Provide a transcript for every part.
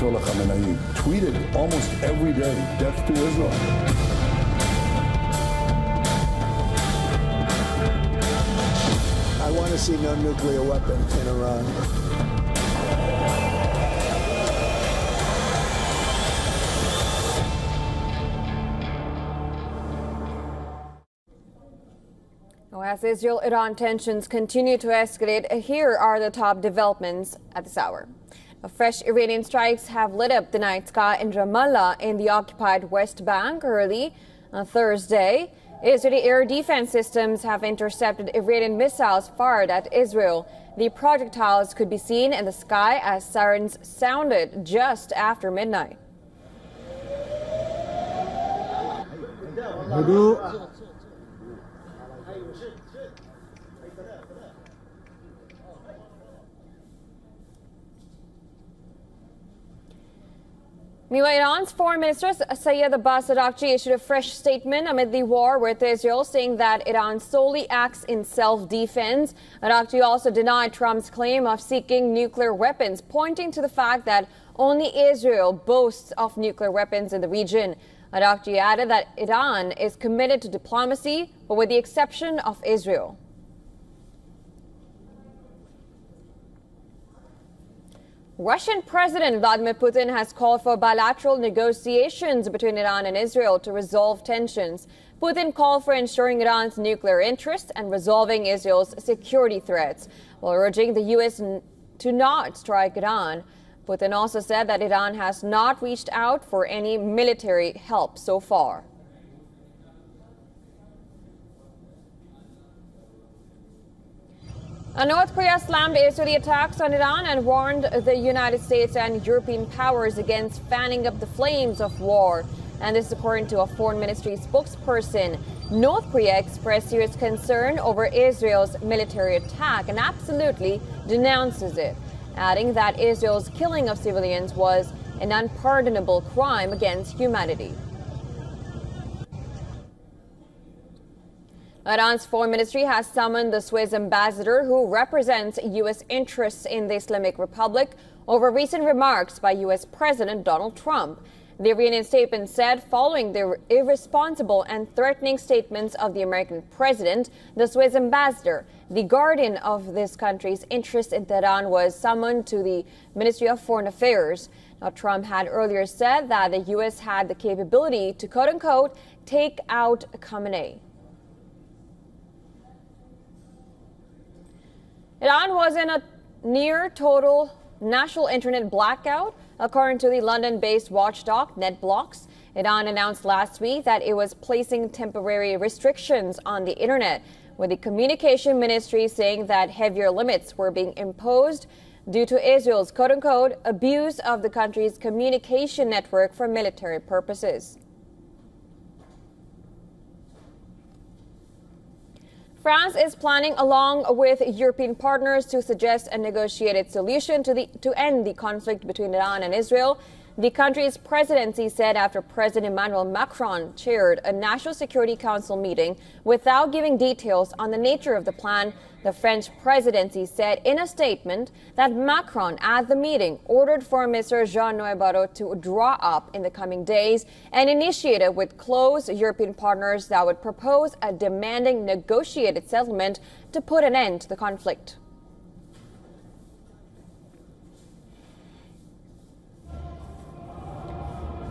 Ayatollah Khamenei tweeted almost every day, "Death to Islam." I want to see no nuclear weapon in Iran. As Israel-Iran tensions continue to escalate, here are the top developments at this hour. Fresh Iranian strikes have lit up the night sky in Ramallah in the occupied West Bank early on Thursday. Israeli air defense systems have intercepted Iranian missiles fired at Israel. The projectiles could be seen in the sky as sirens sounded just after midnight. Meanwhile, Iran's Foreign Minister Abbas issued a fresh statement amid the war with Israel, saying that Iran solely acts in self-defense. Araghchi also denied Trump's claim of seeking nuclear weapons, pointing to the fact that only Israel boasts of nuclear weapons in the region. Araghchi added that Iran is committed to diplomacy, but with the exception of Israel. Russian President Vladimir Putin has called for bilateral negotiations between Iran and Israel to resolve tensions. Putin called for ensuring Iran's nuclear interests and resolving Israel's security threats, while urging the U.S. to not strike Iran. Putin also said that Iran has not reached out for any military help so far. North Korea slammed Israeli attacks on Iran and warned the United States and European powers against fanning up the flames of war. And this is according to a foreign ministry spokesperson. North Korea expressed serious concern over Israel's military attack and absolutely denounces it, adding that Israel's killing of civilians was an unpardonable crime against humanity. Iran's foreign ministry has summoned the Swiss ambassador who represents U.S. interests in the Islamic Republic over recent remarks by U.S. President Donald Trump. The Iranian statement said following the irresponsible and threatening statements of the American president, the Swiss ambassador, the guardian of this country's interest in Tehran, was summoned to the Ministry of Foreign Affairs. Now, Trump had earlier said that the U.S. had the capability to, quote-unquote, take out Khamenei. Iran was in a near total national internet blackout, according to the London-based watchdog NetBlocks. Iran announced last week that it was placing temporary restrictions on the internet, with the communication ministry saying that heavier limits were being imposed due to Israel's quote-unquote abuse of the country's communication network for military purposes. France is planning, along with European partners, to suggest a negotiated solution to end the conflict between Iran and Israel. The country's presidency said after President Emmanuel Macron chaired a National Security Council meeting without giving details on the nature of the plan. The French presidency said in a statement that Macron at the meeting ordered Foreign Minister Jean-Noël Barrot to draw up in the coming days an initiative with close European partners that would propose a demanding negotiated settlement to put an end to the conflict.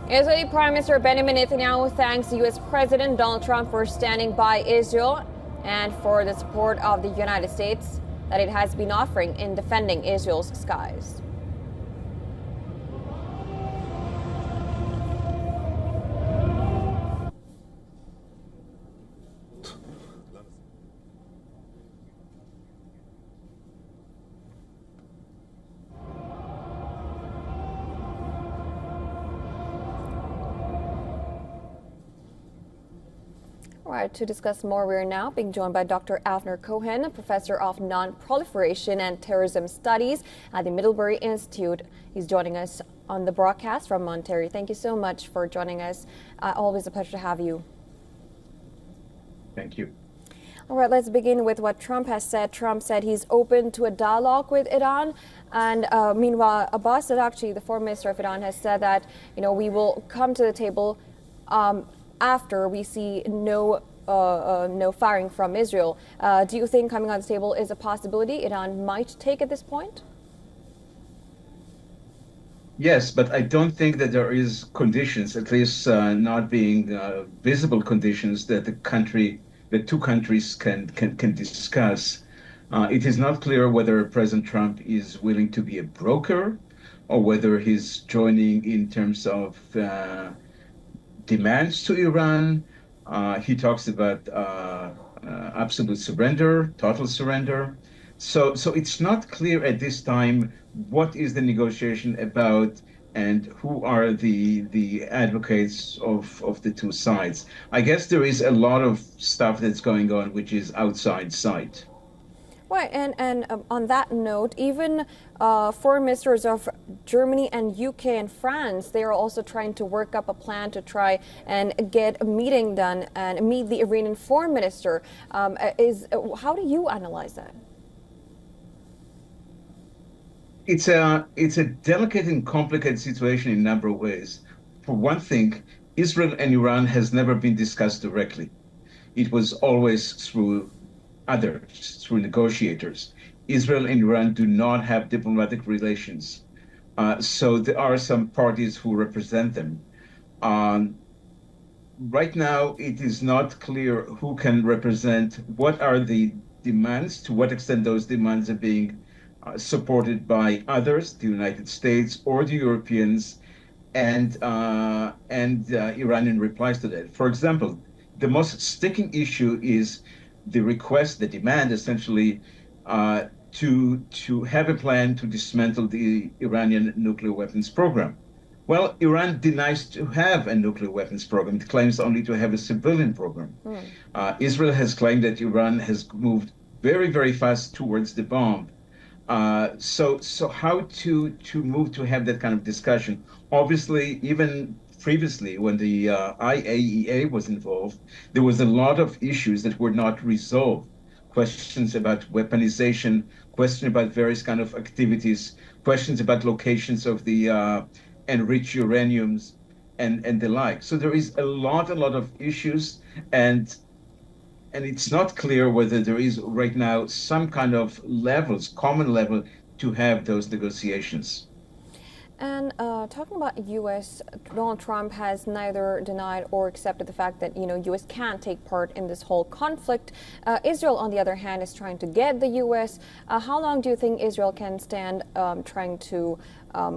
Israeli Prime Minister Benjamin Netanyahu thanks U.S. President Donald Trump for standing by Israel and for the support of the United States that it has been offering in defending Israel's skies. All right, to discuss more, we are now being joined by Dr. Avner Cohen, a professor of non-proliferation and terrorism studies at the Middlebury Institute. He's joining us on the broadcast from Ontario. Thank you so much for joining us. Always a pleasure to have you. Thank you. All right, let's begin with what Trump has said. Trump said he's open to a dialogue with Iran. And meanwhile, Abbas Araghchi, the foreign minister of Iran, has said that, we will come to the table after we see no firing from Israel. Do you think coming on the table is a possibility Iran might take at this point? Yes, but I don't think that there is conditions, at least not being visible conditions that the two countries can discuss. It is not clear whether President Trump is willing to be a broker or whether he's joining in terms of demands to Iran. He talks about absolute surrender, total surrender. So it's not clear at this time what is the negotiation about and who are the advocates of the two sides. I guess there is a lot of stuff that's going on which is outside sight. Right, and on that note, even foreign ministers of Germany and UK and France, they are also trying to work up a plan to try and get a meeting done and meet the Iranian foreign minister. How do you analyze that? It's a delicate and complicated situation in a number of ways. For one thing, Israel and Iran has never been discussed directly. It was always through others, through negotiators. Israel and Iran do not have diplomatic relations. So there are some parties who represent them. Right now, it is not clear who can represent, what are the demands, to what extent those demands are being supported by others, the United States or the Europeans, and Iranian replies to that. For example, the most sticking issue is the request, the demand, essentially, to have a plan to dismantle the Iranian nuclear weapons program. Well, Iran denies to have a nuclear weapons program. It claims only to have a civilian program. Israel has claimed that Iran has moved very, very fast towards the bomb. So how to move to have that kind of discussion? Obviously, even previously, when the IAEA was involved, there was a lot of issues that were not resolved. Questions about weaponization, questions about various kind of activities, questions about locations of the enriched uraniums, and the like. So there is a lot of issues, and it's not clear whether there is right now some kind of common level to have those negotiations. And talking about U.S., Donald Trump has neither denied or accepted the fact that, U.S. can't take part in this whole conflict. Israel, on the other hand, is trying to get the U.S. How long do you think Israel can stand trying to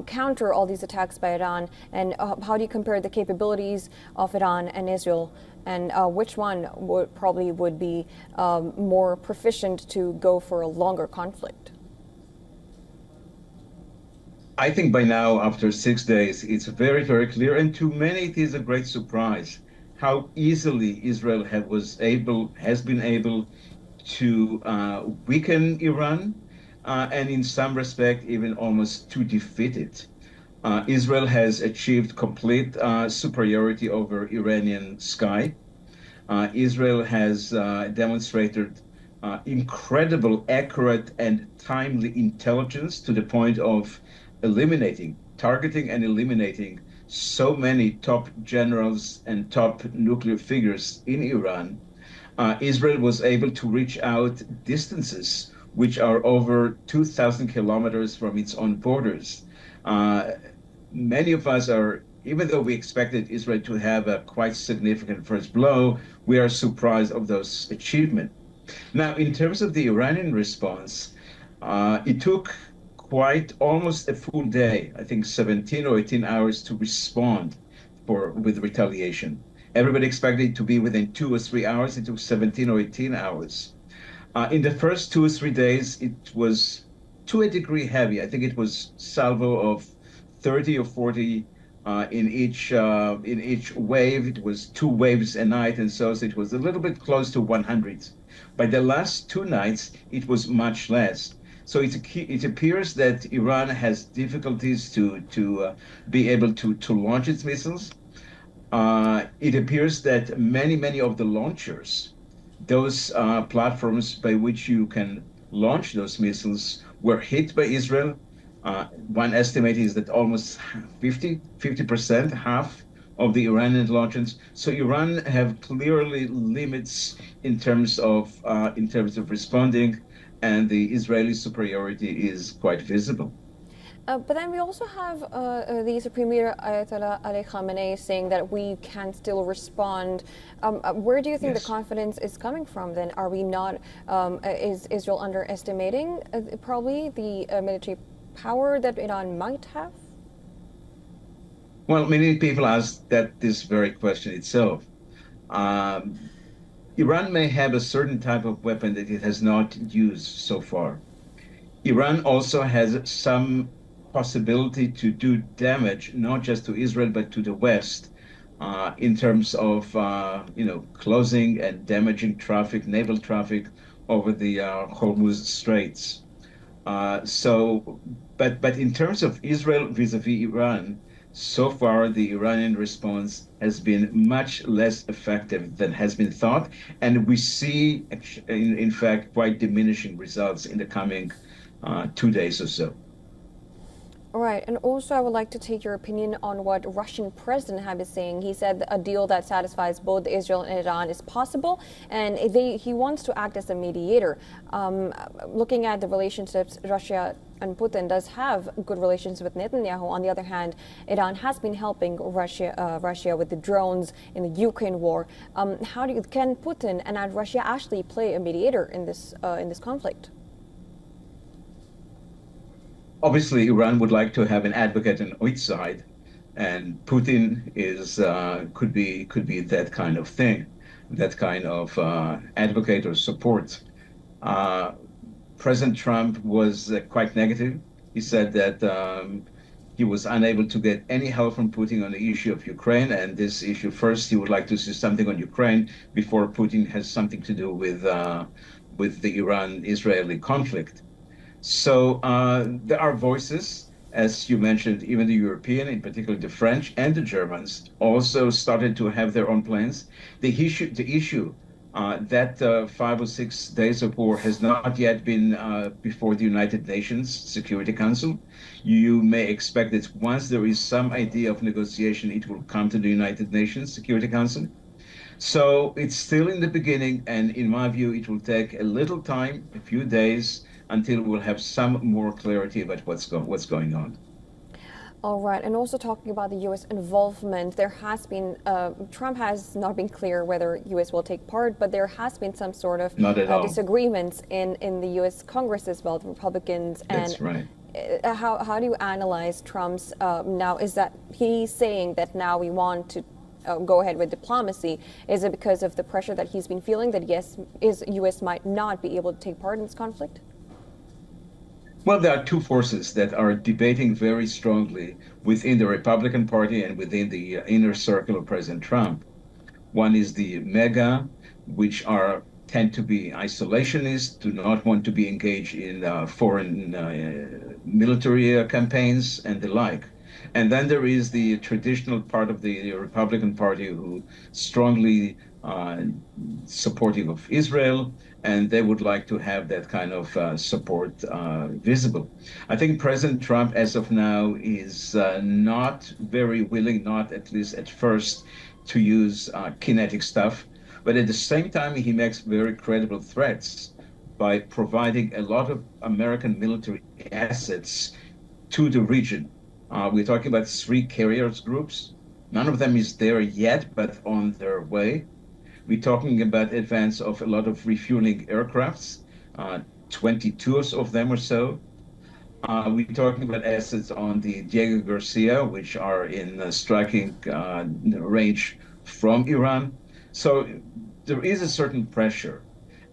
counter all these attacks by Iran? And how do you compare the capabilities of Iran and Israel? And which one would be more proficient to go for a longer conflict? I think by now, after 6 days, it's very, very clear, and to many it is a great surprise how easily Israel has been able to weaken Iran, and in some respect, even almost to defeat it. Israel has achieved complete superiority over Iranian sky. Israel has demonstrated incredible, accurate, and timely intelligence to the point of targeting and eliminating so many top generals and top nuclear figures in Iran. Israel was able to reach out distances which are over 2,000 kilometers from its own borders. Many of us even though we expected Israel to have a quite significant first blow, we are surprised of those achievements. Now, in terms of the Iranian response, it took almost a full day, I think 17 or 18 hours to respond with retaliation. Everybody expected it to be within 2 or 3 hours. It took 17 or 18 hours. In the first 2 or 3 days, it was to a degree heavy. I think it was salvo of 30 or 40 in each wave. It was 2 waves a night, and so it was a little bit close to 100. By the last 2 nights, it was much less. So it appears that Iran has difficulties to be able to launch its missiles. It appears that many of the launchers those platforms by which you can launch those missiles were hit by Israel. One estimate is that almost 50%, half of the Iranian launches. So Iran have clearly limits in terms of responding, and the Israeli superiority is quite visible. But then we also have the Supreme Leader Ayatollah Ali Khamenei saying that we can still respond. Where do you think the confidence is coming from then? Are we not, is Israel underestimating probably the military power that Iran might have? Well, many people ask this very question itself. Iran may have a certain type of weapon that it has not used so far. Iran also has some possibility to do damage, not just to Israel, but to the West, in terms of, closing and damaging traffic, naval traffic over the Hormuz Straits. But in terms of Israel vis-a-vis Iran, so far the Iranian response has been much less effective than has been thought, and we see, in fact, quite diminishing results in the coming 2 days or so. All right, and also I would like to take your opinion on what Russian President have been saying. He said a deal that satisfies both Israel and Iran is possible, and he wants to act as a mediator. Looking at the relationships, Russia and Putin does have good relations with Netanyahu. On the other hand, Iran has been helping Russia with the drones in the Ukraine war. Can Putin and Russia actually play a mediator in this conflict? Obviously, Iran would like to have an advocate on each side, and Putin could be that kind of thing, that kind of advocate or support. President Trump was quite negative. He said that he was unable to get any help from Putin on the issue of Ukraine, and this issue first, he would like to see something on Ukraine before Putin has something to do with the Iran-Israeli conflict. So there are voices, as you mentioned, even the European, in particular the French and the Germans, also started to have their own plans. The issue that 5 or 6 days of war has not yet been before the United Nations Security Council. You may expect that once there is some idea of negotiation, it will come to the United Nations Security Council. So it's still in the beginning, and in my view, it will take a little time, a few days, until we'll have some more clarity about what's going on. All right, and also talking about the U.S. involvement, there has been, Trump has not been clear whether U.S. will take part, but there has been some sort of disagreements in the U.S. Congress as well, the Republicans. That's right. How do you analyze Trump's now? Is that he's saying that now we want to go ahead with diplomacy? Is it because of the pressure that he's been feeling that U.S. might not be able to take part in this conflict? Well, there are two forces that are debating very strongly within the Republican Party and within the inner circle of President Trump. One is the MAGA, which tend to be isolationist, do not want to be engaged in foreign military campaigns and the like. And then there is the traditional part of the Republican Party who strongly supportive of Israel, and they would like to have that kind of support visible. I think President Trump, as of now, is not very willing, not at least at first, to use kinetic stuff. But at the same time, he makes very credible threats by providing a lot of American military assets to the region. We're talking about 3 carriers groups. None of them is there yet, but on their way. We're talking about advance of a lot of refueling aircrafts, 22 of them or so. We're talking about assets on the Diego Garcia, which are in striking range from Iran. So there is a certain pressure.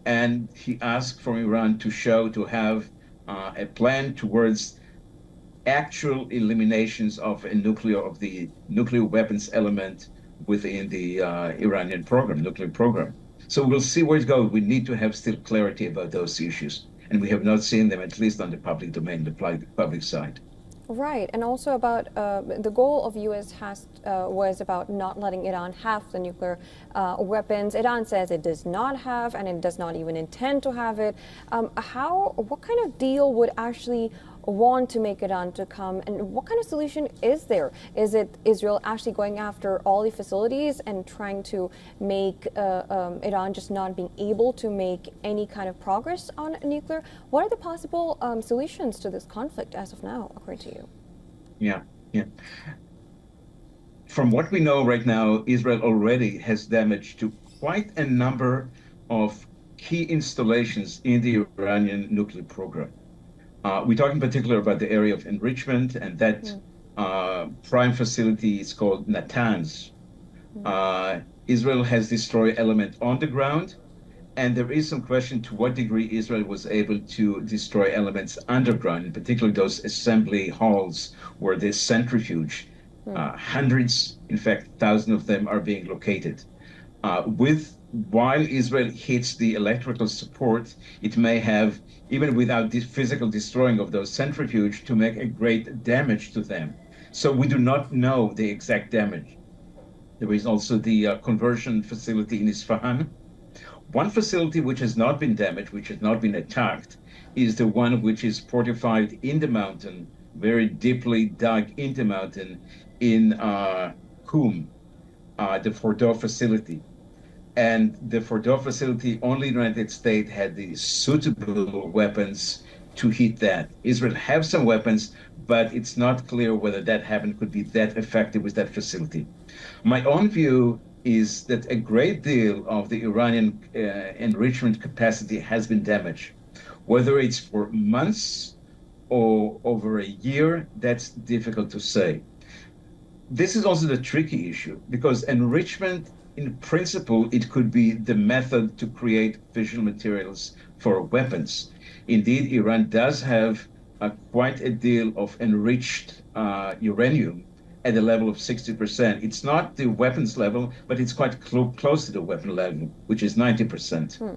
And he asked from Iran to have a plan towards actual eliminations of the nuclear weapons element within the Iranian nuclear program. So we'll see where it goes. We need to have still clarity about those issues. And we have not seen them, at least on the public domain, the public side. Right, and also about the goal of U.S. was about not letting Iran have the nuclear weapons. Iran says it does not have, and it does not even intend to have it. What kind of deal would actually want to make Iran to come, and what kind of solution is there? Is it Israel actually going after all the facilities and trying to make Iran just not being able to make any kind of progress on nuclear? What are the possible solutions to this conflict as of now, according to you? Yeah. From what we know right now, Israel already has damage to quite a number of key installations in the Iranian nuclear program. We talk in particular about the area of enrichment, and that prime facility is called Natanz. Israel has destroyed element on the ground, and there is some question to what degree Israel was able to destroy elements underground, in particular those assembly halls where there's centrifuge. Hundreds, in fact, thousands of them are being located. While Israel hits the electrical support, it may have, even without the physical destroying of those centrifuge, to make a great damage to them. So we do not know the exact damage. There is also the conversion facility in Isfahan. One facility which has not been damaged, which has not been attacked, is the one which is fortified in the mountain, very deeply dug in the mountain in Qum, the Fordow facility. And the Fordow facility, only the United States had the suitable weapons to hit that. Israel have some weapons, but it's not clear whether that happened could be that effective with that facility. My own view is that a great deal of the Iranian enrichment capacity has been damaged. Whether it's for months or over a year, that's difficult to say. This is also the tricky issue, because enrichment, in principle, it could be the method to create fissionable materials for weapons. Indeed, Iran does have quite a deal of enriched uranium at a level of 60%. It's not the weapons level, but it's quite close to the weapon level, which is 90%.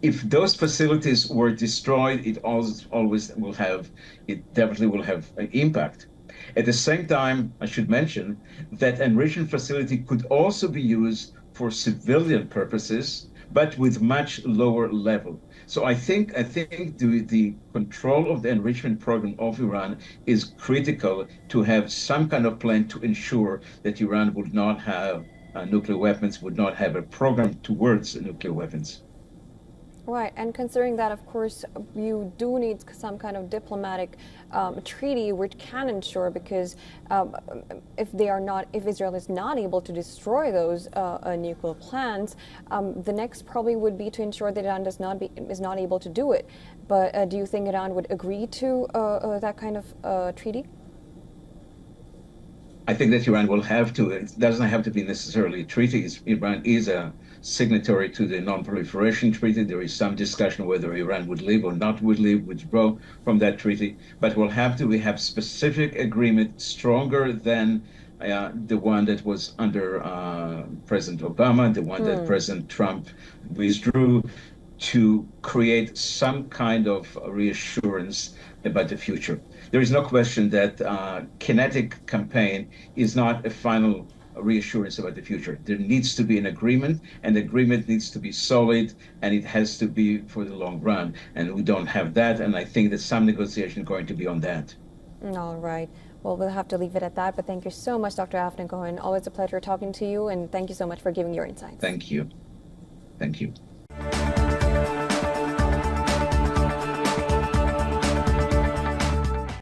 If those facilities were destroyed, it definitely will have an impact. At the same time, I should mention that enrichment facility could also be used for civilian purposes, but with much lower level. So I think the control of the enrichment program of Iran is critical to have some kind of plan to ensure that Iran would not have nuclear weapons, would not have a program towards nuclear weapons. Right, and considering that, of course, you do need some kind of diplomatic treaty which can ensure, because if Israel is not able to destroy those nuclear plants, the next probably would be to ensure that Iran is not able to do it. But do you think Iran would agree to that kind of treaty? I think that Iran will have to. It doesn't have to be necessarily a treaty. Iran is a signatory to the non-proliferation treaty. There is some discussion whether Iran would leave or not would leave, withdraw from that treaty. But we have specific agreement stronger than the one that was under President Obama, the one that President Trump withdrew, to create some kind of reassurance about the future. There is no question that kinetic campaign is not a final reassurance about the future. There needs to be an agreement, and the agreement needs to be solid, and it has to be for the long run. And we don't have that, and I think that some negotiation is going to be on that. All right. Well, we'll have to leave it at that, but thank you so much, Dr. Avner Cohen. Always a pleasure talking to you, and thank you so much for giving your insights. Thank you. Thank you.